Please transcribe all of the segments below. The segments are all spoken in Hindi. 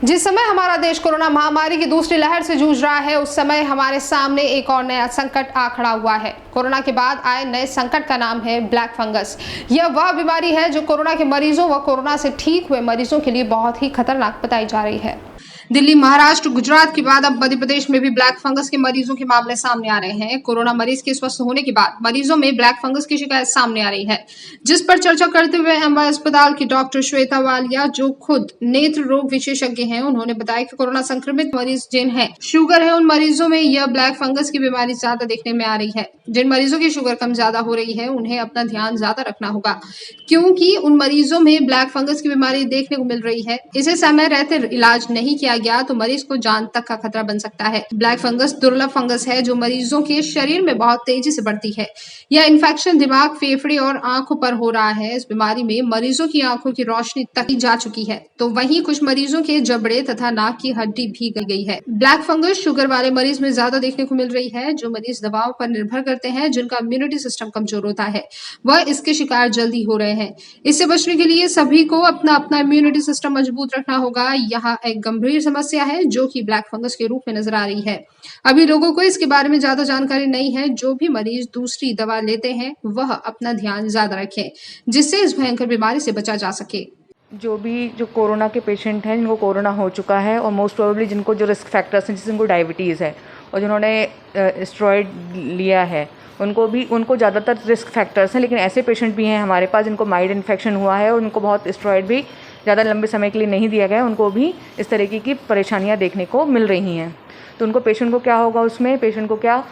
जिस समय हमारा देश कोरोना महामारी की दूसरी लहर से जूझ रहा है, उस समय हमारे सामने एक और नया संकट आ खड़ा हुआ है। कोरोना के बाद आए नए संकट का नाम है ब्लैक फंगस। यह वह बीमारी है जो कोरोना के मरीजों व कोरोना से ठीक हुए मरीजों के लिए बहुत ही खतरनाक बताई जा रही है। दिल्ली, महाराष्ट्र, गुजरात के बाद अब मध्य प्रदेश में भी ब्लैक फंगस के मरीजों के मामले सामने आ रहे हैं। कोरोना मरीज के स्वस्थ होने के बाद मरीजों में ब्लैक फंगस की शिकायत सामने आ रही है, जिस पर चर्चा करते हुए एमवाय अस्पताल की डॉक्टर श्वेता वालिया, जो खुद नेत्र रोग विशेषज्ञ हैं, उन्होंने बताया कि कोरोना संक्रमित मरीज जिन्हें शुगर है, उन मरीजों में यह ब्लैक फंगस की बीमारी ज्यादा देखने में आ रही है। जिन मरीजों की शुगर कम ज्यादा हो रही है, उन्हें अपना ध्यान ज्यादा रखना होगा, क्योंकि उन मरीजों में ब्लैक फंगस की बीमारी देखने को मिल रही है। इसे समय रहते इलाज नहीं किया गया तो मरीज को जान तक का खतरा बन सकता है। ब्लैक फंगस दुर्लभ फंगस है जो मरीजों के शरीर में बहुत तेजी से बढ़ती है। यह इन्फेक्शन दिमाग, फेफड़े और आंखों पर हो रहा है। इस बीमारी में मरीजों की आंखों की रोशनी तक जा चुकी है, तो वहीं कुछ मरीजों के जबड़े तथा नाक की हड्डी भी गई है। ब्लैक फंगस शुगर वाले मरीज में ज्यादा देखने को मिल रही है। जो मरीज दवाओं पर निर्भर करते हैं, जिनका इम्यूनिटी सिस्टम कमजोर होता है, वह इसके शिकार जल्दी हो रहे हैं। इससे बचने के लिए सभी को अपना अपना इम्यूनिटी सिस्टम मजबूत रखना होगा। यहाँ एक गंभीर समस्या है जो कि ब्लैक फंगस के रूप में नजर आ रही है। अभी लोगों को इसके बारे में ज्यादा जानकारी नहीं है। जो भी मरीज दूसरी दवा लेते हैं, वह अपना ध्यान ज्यादा रखें, जिससे इस भयंकर बीमारी से बचा जा सके। जो कोरोना के पेशेंट हैं, जिनको कोरोना हो चुका है और मोस्ट प्रोबेबली जिनको जो रिस्क फैक्टर्स हैं, जिनको डायबिटीज़ है और जिन्होंने स्टेरॉइड लिया है, उनको ज़्यादातर रिस्क फैक्टर्स हैं। लेकिन ऐसे पेशेंट भी हैं हमारे पास जिनको माइल्ड इन्फेक्शन हुआ है और उनको बहुत स्टेरॉइड भी ज़्यादा लंबे समय के लिए नहीं दिया गया, उनको भी इस तरीके की परेशानियां देखने को मिल रही हैं। तो उनको पेशेंट को क्या होगा, उसमें पेशेंट को क्या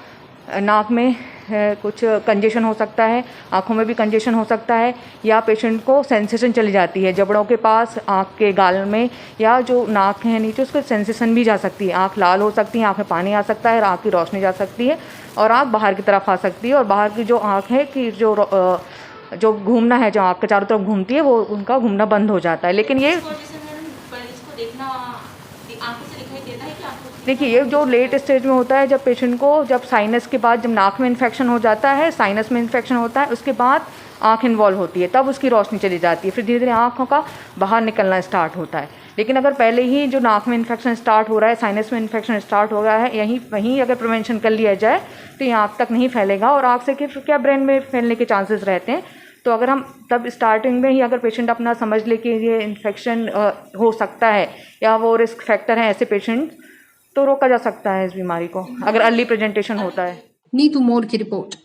नाक में कुछ कंजेशन हो सकता है, आँखों में भी कंजेशन हो सकता है, या पेशेंट को सेंसेशन चली जाती है जबड़ों के पास, आँख के गाल में, या जो नाक है नीचे उसको सेंसेशन भी जा सकती है। आँख लाल हो सकती है, आँख में पानी आ सकता है, आँख की रोशनी जा सकती है और आँख बाहर की तरफ आ सकती है। और बाहर की जो आँख है कि जो घूमना है, जो आँख के चारों तरफ घूमती है, वो उनका घूमना बंद हो जाता है। लेकिन ये देखिए, ये जो लेट स्टेज में होता है, जब पेशेंट को जब साइनस के बाद जब नाक में इन्फेक्शन हो जाता है, साइनस में इन्फेक्शन होता है, उसके बाद आँख इन्वॉल्व होती है, तब उसकी रोशनी चली जाती है, फिर धीरे धीरे आँखों का बाहर निकलना स्टार्ट होता है। लेकिन अगर पहले ही जो नाक में इन्फेक्शन स्टार्ट हो रहा है, साइनस में इन्फेक्शन स्टार्ट हो गया है, वहीं अगर प्रिवेंशन कर लिया जाए तो ये आँख तक नहीं फैलेगा और आँख से क्या ब्रेन में फैलने के चांसेस रहते हैं। तो अगर हम तब स्टार्टिंग में ही अगर पेशेंट अपना समझ ले कि ये इन्फेक्शन हो सकता है या वो रिस्क फैक्टर है ऐसे पेशेंट, तो रोका जा सकता है इस बीमारी को, अगर अर्ली प्रेजेंटेशन होता है। नीतू मोर की रिपोर्ट।